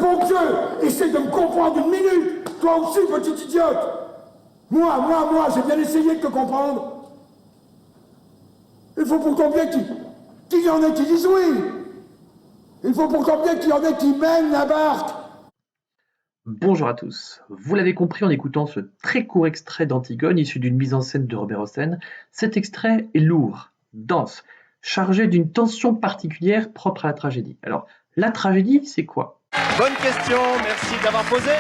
bon Dieu, essaie de me comprendre une minute. Toi aussi, petit idiote. Moi, j'ai bien essayé de te comprendre. Il faut pourtant bien qu'il y en ait qui disent oui. Il faut pourtant bien qu'il y en ait qui mènent la barque. Bonjour à tous. Vous l'avez compris en écoutant ce très court extrait d'Antigone issu d'une mise en scène de Robert Hossein, cet extrait est lourd, dense, chargé d'une tension particulière propre à la tragédie. Alors, la tragédie, c'est quoi? Bonne question, merci d'avoir posé.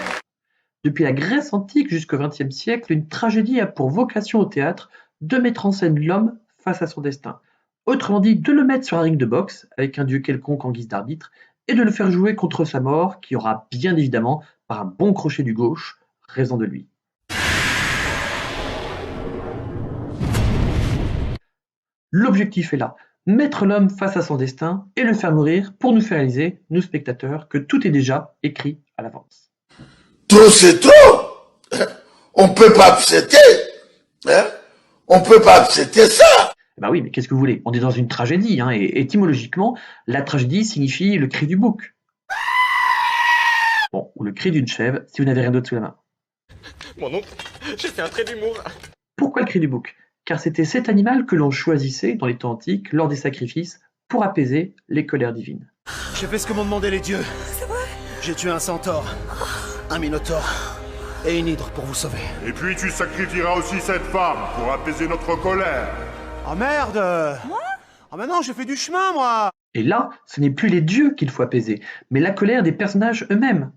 Depuis la Grèce antique jusqu'au XXe siècle, une tragédie a pour vocation au théâtre de mettre en scène l'homme face à son destin. Autrement dit, de le mettre sur un ring de boxe, avec un dieu quelconque en guise d'arbitre, et de le faire jouer contre sa mort, qui aura bien évidemment, par un bon crochet du gauche, raison de lui. L'objectif est là, mettre l'homme face à son destin et le faire mourir pour nous faire réaliser, nous spectateurs, que tout est déjà écrit à l'avance. Trop c'est trop. On peut pas accepter. On peut pas accepter ça. Bah oui, mais qu'est-ce que vous voulez? On est dans une tragédie, hein, et étymologiquement, la tragédie signifie le cri du bouc. Bon, ou le cri d'une chèvre, si vous n'avez rien d'autre sous la main. Mon oncle, j'ai fait un trait d'humour. Pourquoi le cri du bouc? Car c'était cet animal que l'on choisissait dans les temps antiques, lors des sacrifices, pour apaiser les colères divines. J'ai fait ce que m'ont demandé les dieux. C'est vrai? J'ai tué un centaure, un minotaure et une hydre pour vous sauver. Et puis tu sacrifieras aussi cette femme pour apaiser notre colère. Oh merde! Moi? Ah bah non, j'ai fait du chemin, moi! Et là, ce n'est plus les dieux qu'il faut apaiser, mais la colère des personnages eux-mêmes.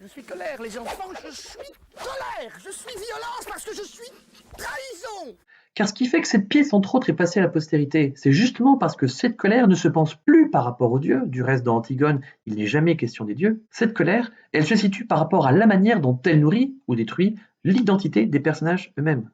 Je suis colère, les enfants, je suis colère. Je suis violence parce que je suis trahison. Car ce qui fait que cette pièce, entre autres, est passée à la postérité, c'est justement parce que cette colère ne se pense plus par rapport aux dieux. Du reste, dans Antigone, il n'est jamais question des dieux. Cette colère, elle se situe par rapport à la manière dont elle nourrit ou détruit l'identité des personnages eux-mêmes.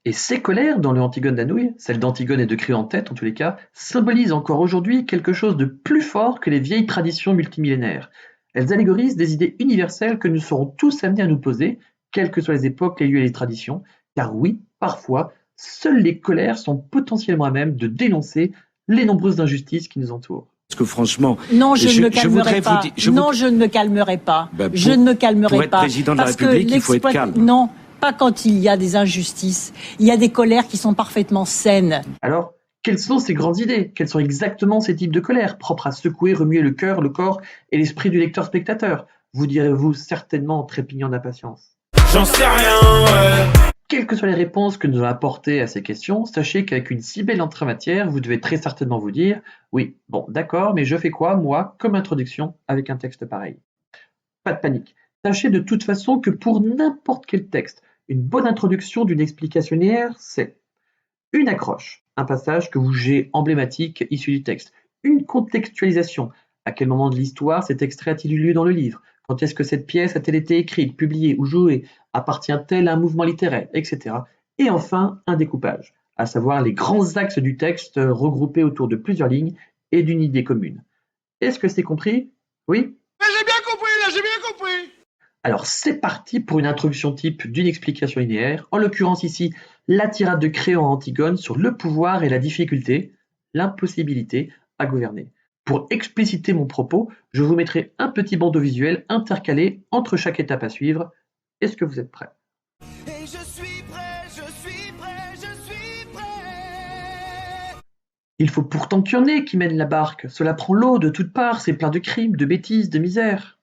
Et ces colères, dans le Antigone d'Anouilh, celle d'Antigone et de Créon en tête en tous les cas, symbolisent encore aujourd'hui quelque chose de plus fort que les vieilles traditions multimillénaires. Elles allégorisent des idées universelles que nous serons tous amenés à nous poser, quelles que soient les époques, les lieux et les traditions, car oui, parfois, seules les colères sont potentiellement à même de dénoncer les nombreuses injustices qui nous entourent. Parce que franchement, Non, je ne me calmerai voudrais pas. Non, je ne me calmerai pas. Je ne me calmerai pour être pas. président de la Parce que République, il faut être calme. Non, pas quand il y a des injustices. Il y a des colères qui sont parfaitement saines. Alors, quelles sont ces grandes idées? Quels sont exactement ces types de colères, propres à secouer, remuer le cœur, le corps et l'esprit du lecteur-spectateur? Vous direz-vous certainement en trépignant d'impatience. J'en sais rien, ouais. Quelles que soient les réponses que nous allons apporter à ces questions, sachez qu'avec une si belle entrée en matière, vous devez très certainement vous dire « Oui, bon, d'accord, mais je fais quoi, moi, comme introduction, avec un texte pareil ?» Pas de panique. Sachez de toute façon que pour n'importe quel texte, une bonne introduction d'une explication linéaire, c'est une accroche, un passage que vous jugez emblématique issu du texte, une contextualisation, à quel moment de l'histoire cet extrait a-t-il eu lieu dans le livre, quand est-ce que cette pièce a-t-elle été écrite, publiée ou jouée, appartient-elle à un mouvement littéraire, etc. Et enfin, un découpage, à savoir les grands axes du texte regroupés autour de plusieurs lignes et d'une idée commune. Est-ce que c'est compris? Oui? Mais j'ai bien compris, là, j'ai bien compris. Alors c'est parti pour une introduction type d'une explication linéaire, en l'occurrence ici la tirade de Créon à Antigone sur le pouvoir et la difficulté, l'impossibilité à gouverner. Pour expliciter mon propos, je vous mettrai un petit bandeau visuel intercalé entre chaque étape à suivre. Est-ce que vous êtes prêts? Et je suis prêt, je suis prêt, je suis prêt! Il faut pourtant qu'il y en ait qui mènent la barque. Cela prend l'eau de toutes parts, c'est plein de crimes, de bêtises, de misère.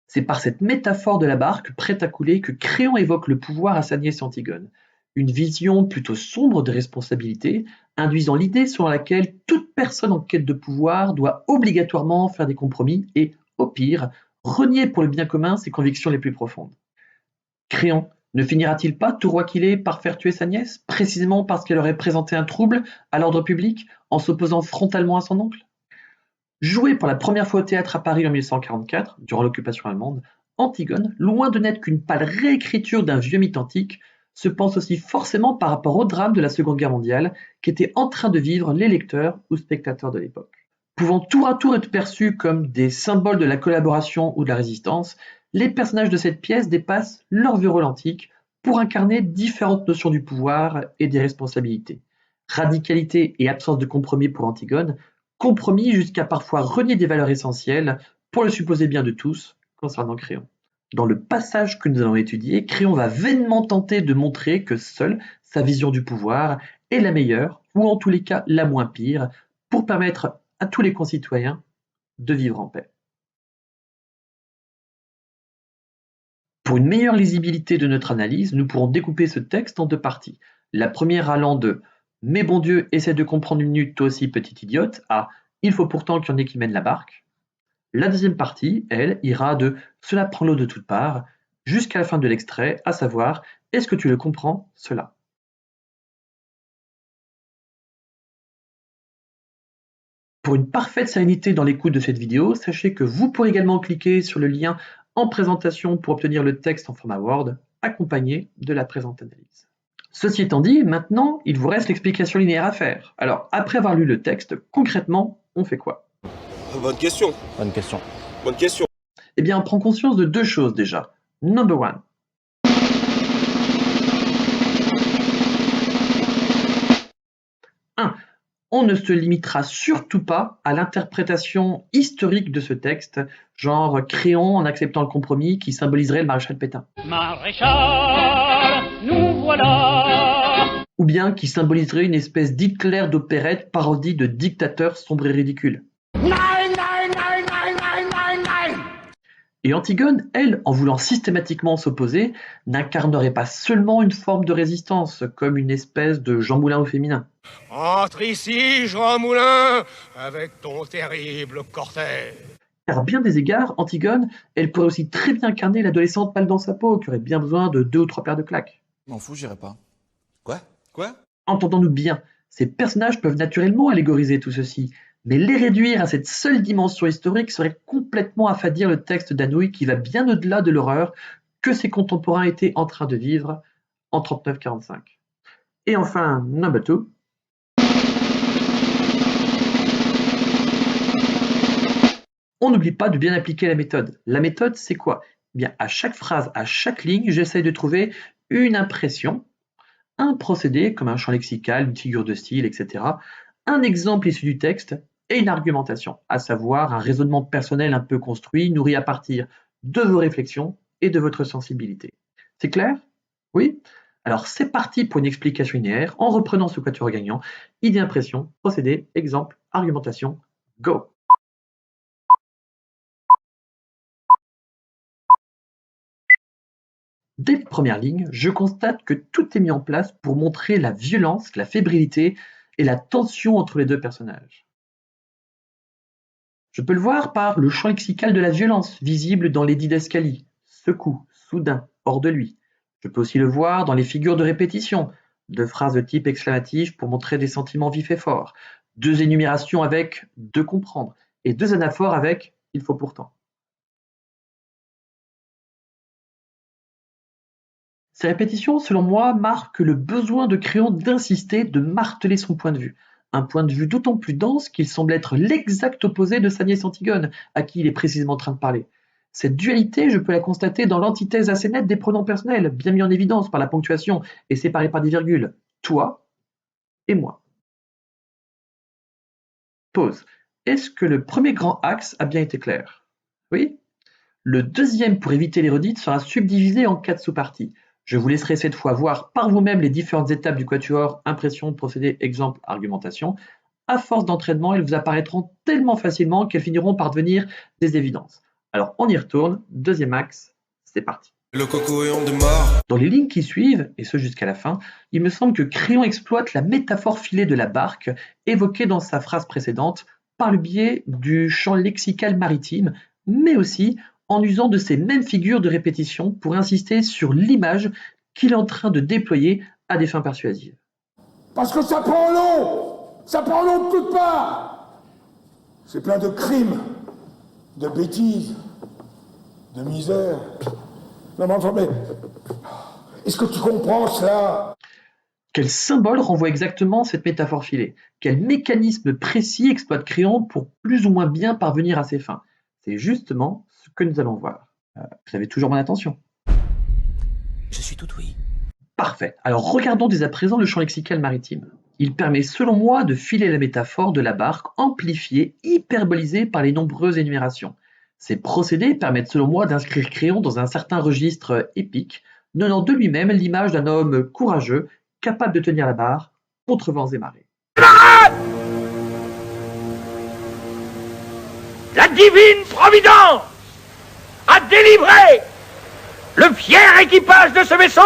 C'est par cette métaphore de la barque prête à couler que Créon évoque le pouvoir à sa nièce Antigone. Une vision plutôt sombre des responsabilités, induisant l'idée selon laquelle toute personne en quête de pouvoir doit obligatoirement faire des compromis et, au pire, renier pour le bien commun ses convictions les plus profondes. Créon ne finira-t-il pas, tout roi qu'il est, par faire tuer sa nièce, précisément parce qu'elle aurait présenté un trouble à l'ordre public en s'opposant frontalement à son oncle? Jouée pour la première fois au théâtre à Paris en 1844, durant l'occupation allemande, Antigone, loin de n'être qu'une pâle réécriture d'un vieux mythe antique, se pense aussi forcément par rapport au drame de la Seconde Guerre mondiale qu'étaient en train de vivre les lecteurs ou spectateurs de l'époque. Pouvant tour à tour être perçus comme des symboles de la collaboration ou de la résistance, les personnages de cette pièce dépassent leur vieux rôle antique pour incarner différentes notions du pouvoir et des responsabilités. Radicalité et absence de compromis pour Antigone, compromis jusqu'à parfois renier des valeurs essentielles pour le supposé bien de tous concernant Créon. Dans le passage que nous allons étudier, Créon va vainement tenter de montrer que seule sa vision du pouvoir est la meilleure, ou en tous les cas la moins pire, pour permettre à tous les concitoyens de vivre en paix. Pour une meilleure lisibilité de notre analyse, nous pourrons découper ce texte en deux parties. La première allant de « Mais bon Dieu, essaie de comprendre une minute, toi aussi, petite idiote » à « Il faut pourtant qu'il y en ait qui mènent la barque ». La deuxième partie, elle, ira de « Cela prend l'eau de toutes parts » jusqu'à la fin de l'extrait, à savoir « Est-ce que tu le comprends, cela ?» Pour une parfaite sérénité dans l'écoute de cette vidéo, sachez que vous pourrez également cliquer sur le lien en présentation pour obtenir le texte en format Word, accompagné de la présente analyse. Ceci étant dit, maintenant, il vous reste l'explication linéaire à faire. Alors, après avoir lu le texte, concrètement, on fait quoi? Bonne question. Bonne question. Bonne question. Eh bien, on prend conscience de deux choses déjà. Number one. On ne se limitera surtout pas à l'interprétation historique de ce texte, genre Créon en acceptant le compromis qui symboliserait le maréchal Pétain. Maréchal, nous voilà. Ou bien qui symboliserait une espèce d'Hitler d'opérette parodie de dictateur sombre et ridicule. Et Antigone, elle, en voulant systématiquement s'opposer, n'incarnerait pas seulement une forme de résistance, comme une espèce de Jean Moulin au féminin. Entre ici, Jean Moulin, avec ton terrible cortège. Car à bien des égards, Antigone, elle pourrait aussi très bien incarner l'adolescente mal dans sa peau, qui aurait bien besoin de 2 ou 3 paires de claques. M'en fous, j'irai pas. Quoi? Entendons-nous bien, ces personnages peuvent naturellement allégoriser tout ceci, mais les réduire à cette seule dimension historique serait complètement affadir le texte d'Anouilh qui va bien au-delà de l'horreur que ses contemporains étaient en train de vivre en 39-45. Et enfin, number two. On n'oublie pas de bien appliquer la méthode. La méthode, c'est quoi? Eh bien, à chaque phrase, à chaque ligne, j'essaye de trouver une impression, un procédé, comme un champ lexical, une figure de style, etc., un exemple issu du texte et une argumentation, à savoir un raisonnement personnel un peu construit, nourri à partir de vos réflexions et de votre sensibilité. C'est clair? Oui? Alors c'est parti pour une explication linéaire en reprenant ce quatuor gagnant, idée, impression, procédé, exemple, argumentation, go! Dès les premières lignes, je constate que tout est mis en place pour montrer la violence, la fébrilité et la tension entre les deux personnages. Je peux le voir par le champ lexical de la violence, visible dans les didascalies, secoue, soudain, hors de lui. Je peux aussi le voir dans les figures de répétition, 2 phrases de type exclamatif pour montrer des sentiments vifs et forts, 2 énumérations avec « de comprendre » et 2 anaphores avec « il faut pourtant ». Ces répétitions, selon moi, marquent le besoin de Créon d'insister, de marteler son point de vue. Un point de vue d'autant plus dense qu'il semble être l'exact opposé de sa nièce Antigone, à qui il est précisément en train de parler. Cette dualité, je peux la constater dans l'antithèse assez nette des pronoms personnels, bien mis en évidence par la ponctuation et séparés par des virgules. Toi et moi. Pause. Est-ce que le premier grand axe a bien été clair? Oui? Le deuxième, pour éviter les redites, sera subdivisé en 4 sous-parties. Je vous laisserai cette fois voir par vous-même les différentes étapes du quatuor, impression, procédé, exemple, argumentation. À force d'entraînement, elles vous apparaîtront tellement facilement qu'elles finiront par devenir des évidences. Alors on y retourne, deuxième axe, c'est parti. Le coco et on démarre. Dans les lignes qui suivent, et ce jusqu'à la fin, il me semble que Créon exploite la métaphore filée de la barque, évoquée dans sa phrase précédente, par le biais du champ lexical maritime, mais aussi en usant de ces mêmes figures de répétition pour insister sur l'image qu'il est en train de déployer à des fins persuasives. Parce que ça prend l'eau! Ça prend l'eau de toutes parts! C'est plein de crimes, de bêtises, de misère. Non mais enfin, mais... Est-ce que tu comprends cela? Quel symbole renvoie exactement cette métaphore filée? Quel mécanisme précis exploite Créon pour plus ou moins bien parvenir à ses fins? C'est justement ce que nous allons voir. Vous avez toujours mon attention? Je suis tout oui. Parfait. Alors regardons dès à présent le champ lexical maritime. Il permet selon moi de filer la métaphore de la barque amplifiée, hyperbolisée par les nombreuses énumérations. Ces procédés permettent selon moi d'inscrire Créon dans un certain registre épique, donnant de lui-même l'image d'un homme courageux, capable de tenir la barre contre vents et marées. La divine providence a délivré le fier équipage de ce vaisseau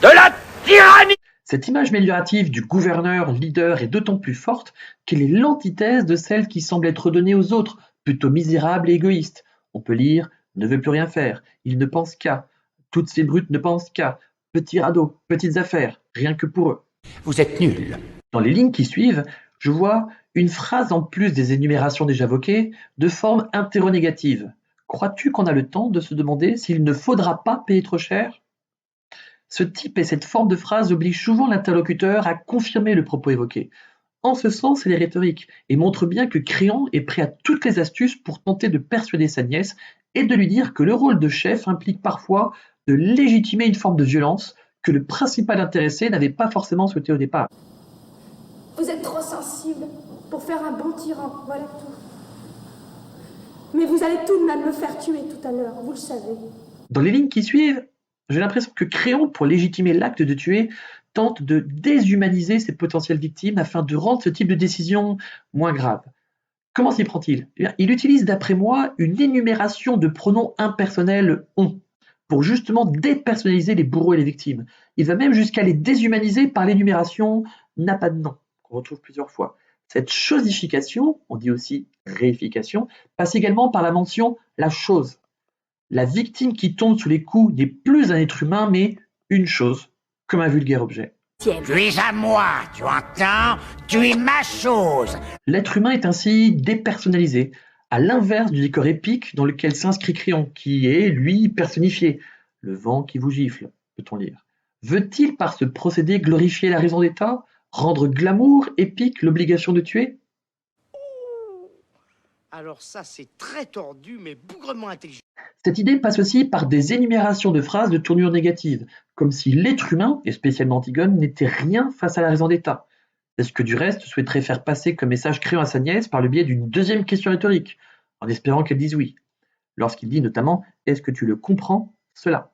de la tyrannie. Cette image améliorative du gouverneur, leader est d'autant plus forte qu'elle est l'antithèse de celle qui semble être donnée aux autres, plutôt misérable et égoïste. On peut lire « ne veut plus rien faire, il ne pense qu'à »,« toutes ces brutes ne pensent qu'à »,« petits radeaux, petites affaires, rien que pour eux ». Vous êtes nuls. Dans les lignes qui suivent, je vois une phrase en plus des énumérations déjà évoquées, de forme interrogative. Crois-tu qu'on a le temps de se demander s'il ne faudra pas payer trop cher ? Ce type et cette forme de phrase obligent souvent l'interlocuteur à confirmer le propos évoqué. En ce sens, elle est rhétorique et montre bien que Créon est prêt à toutes les astuces pour tenter de persuader sa nièce et de lui dire que le rôle de chef implique parfois de légitimer une forme de violence que le principal intéressé n'avait pas forcément souhaité au départ. Vous êtes trop sensible pour faire un bon tyran, voilà tout. Mais vous allez tout de même me faire tuer tout à l'heure, vous le savez. Dans les lignes qui suivent, j'ai l'impression que Créon, pour légitimer l'acte de tuer, tente de déshumaniser ses potentielles victimes afin de rendre ce type de décision moins grave. Comment s'y prend-il ? Il utilise d'après moi une énumération de pronoms impersonnels « on » pour justement dépersonnaliser les bourreaux et les victimes. Il va même jusqu'à les déshumaniser par l'énumération « n'a pas de nom » qu'on retrouve plusieurs fois. Cette chosification, on dit aussi réification, passe également par la mention « la chose ». La victime qui tombe sous les coups n'est plus un être humain, mais une chose, comme un vulgaire objet. Tu es à moi, tu entends? Tu es ma chose. L'être humain est ainsi dépersonnalisé, à l'inverse du décor épique dans lequel s'inscrit Créon, qui est, lui, personnifié. Le vent qui vous gifle, peut-on lire. Veut-il par ce procédé glorifier la raison d'État, rendre glamour, épique, l'obligation de tuer ? Alors ça, c'est très tordu, mais bougrement intelligent. Cette idée passe aussi par des énumérations de phrases de tournure négative, comme si l'être humain, et spécialement Antigone, n'était rien face à la raison d'État. C'est ce que du reste souhaiterait faire passer comme message Créon à sa nièce par le biais d'une deuxième question rhétorique, en espérant qu'elle dise oui. Lorsqu'il dit notamment « Est-ce que tu le comprends, cela ?»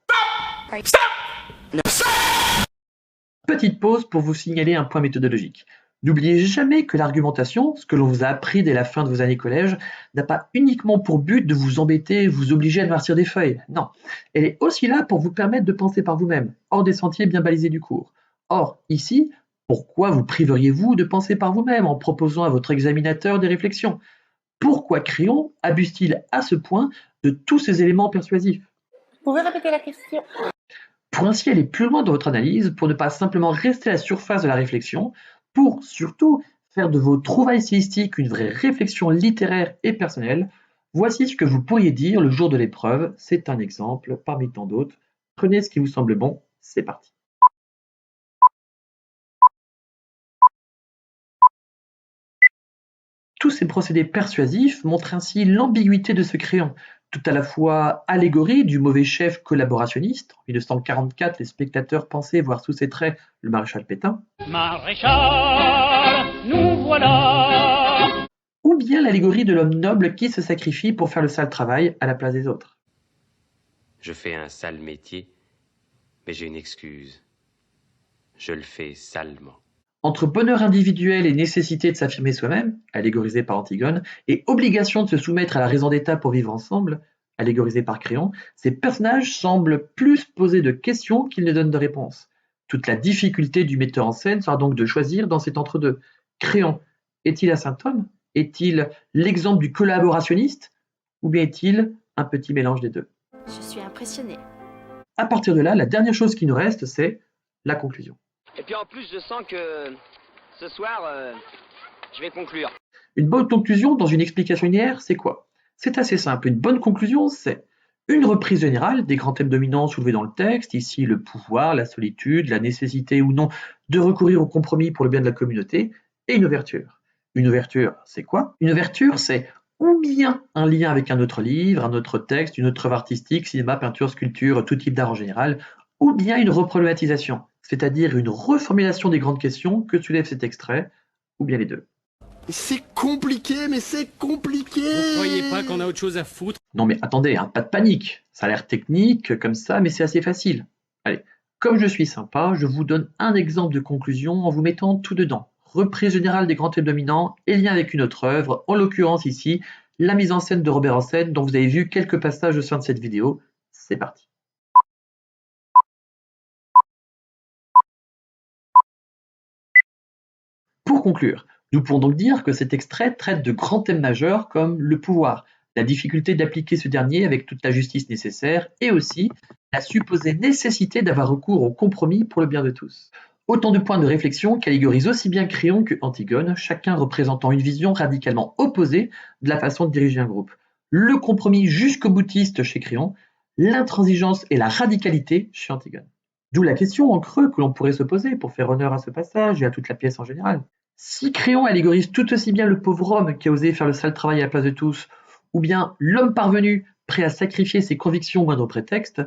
Petite pause pour vous signaler un point méthodologique. N'oubliez jamais que l'argumentation, ce que l'on vous a appris dès la fin de vos années collège, n'a pas uniquement pour but de vous embêter et vous obliger à noircir des feuilles. Non, elle est aussi là pour vous permettre de penser par vous-même, hors des sentiers bien balisés du cours. Or, ici, pourquoi vous priveriez-vous de penser par vous-même en proposant à votre examinateur des réflexions ? Pourquoi Créon abuse-t-il à ce point de tous ces éléments persuasifs ? Vous pouvez répéter la question ? Pour ainsi aller plus loin dans votre analyse, pour ne pas simplement rester à la surface de la réflexion, pour surtout faire de vos trouvailles stylistiques une vraie réflexion littéraire et personnelle, voici ce que vous pourriez dire le jour de l'épreuve. C'est un exemple parmi tant d'autres. Prenez ce qui vous semble bon, c'est parti. Tous ces procédés persuasifs montrent ainsi l'ambiguïté de ce Créon, tout à la fois allégorie du mauvais chef collaborationniste. En 1944, les spectateurs pensaient voir sous ses traits le maréchal Pétain. Maréchal, nous voilà. Ou bien l'allégorie de l'homme noble qui se sacrifie pour faire le sale travail à la place des autres. Je fais un sale métier, mais j'ai une excuse. Je le fais salement. Entre bonheur individuel et nécessité de s'affirmer soi-même, allégorisé par Antigone, et obligation de se soumettre à la raison d'État pour vivre ensemble, allégorisé par Créon, ces personnages semblent plus poser de questions qu'ils ne donnent de réponses. Toute la difficulté du metteur en scène sera donc de choisir dans cet entre-deux. Créon, est-il un saint homme ? Est-il l'exemple du collaborationniste ? Ou bien est-il un petit mélange des deux ? Je suis impressionnée. À partir de là, la dernière chose qui nous reste, c'est la conclusion. Et puis en plus, je sens que ce soir, je vais conclure. Une bonne conclusion dans une explication linéaire, c'est quoi ? C'est assez simple. Une bonne conclusion, c'est une reprise générale des grands thèmes dominants soulevés dans le texte, ici le pouvoir, la solitude, la nécessité ou non de recourir au compromis pour le bien de la communauté, et une ouverture. Une ouverture, c'est quoi ? Une ouverture, c'est ou bien un lien avec un autre livre, un autre texte, une autre œuvre artistique, cinéma, peinture, sculpture, tout type d'art en général, ou bien une reproblématisation. c'est-à-dire une reformulation des grandes questions que soulève cet extrait, ou bien les deux. C'est compliqué, mais c'est compliqué. Vous croyez pas qu'on a autre chose à foutre? Non mais attendez, hein, pas de panique, ça a l'air technique comme ça, mais c'est assez facile. Allez, comme je suis sympa, je vous donne un exemple de conclusion en vous mettant tout dedans. Reprise générale des grands thèmes dominants et lien avec une autre œuvre, en l'occurrence ici, la mise en scène de Robert Hossein, dont vous avez vu quelques passages au sein de cette vidéo. C'est parti. Pour conclure, nous pouvons donc dire que cet extrait traite de grands thèmes majeurs comme le pouvoir, la difficulté d'appliquer ce dernier avec toute la justice nécessaire et aussi la supposée nécessité d'avoir recours au compromis pour le bien de tous. Autant de points de réflexion qu'allégorisent aussi bien Créon que Antigone, chacun représentant une vision radicalement opposée de la façon de diriger un groupe. Le compromis jusqu'au boutiste chez Créon, l'intransigeance et la radicalité chez Antigone. D'où la question en creux que l'on pourrait se poser pour faire honneur à ce passage et à toute la pièce en général. Si Créon allégorise tout aussi bien le pauvre homme qui a osé faire le sale travail à la place de tous, ou bien l'homme parvenu prêt à sacrifier ses convictions au moindre prétexte,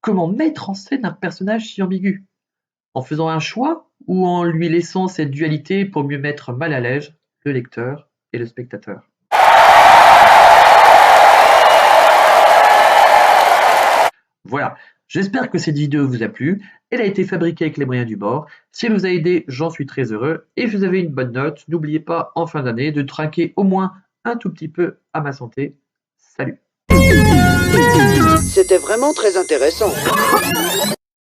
comment mettre en scène un personnage si ambigu? En faisant un choix ou en lui laissant cette dualité pour mieux mettre mal à l'aise le lecteur et le spectateur? Voilà, j'espère que cette vidéo vous a plu. Elle a été fabriquée avec les moyens du bord. Si elle vous a aidé, j'en suis très heureux. Et si vous avez une bonne note, n'oubliez pas en fin d'année de trinquer au moins un tout petit peu à ma santé. Salut! C'était vraiment très intéressant.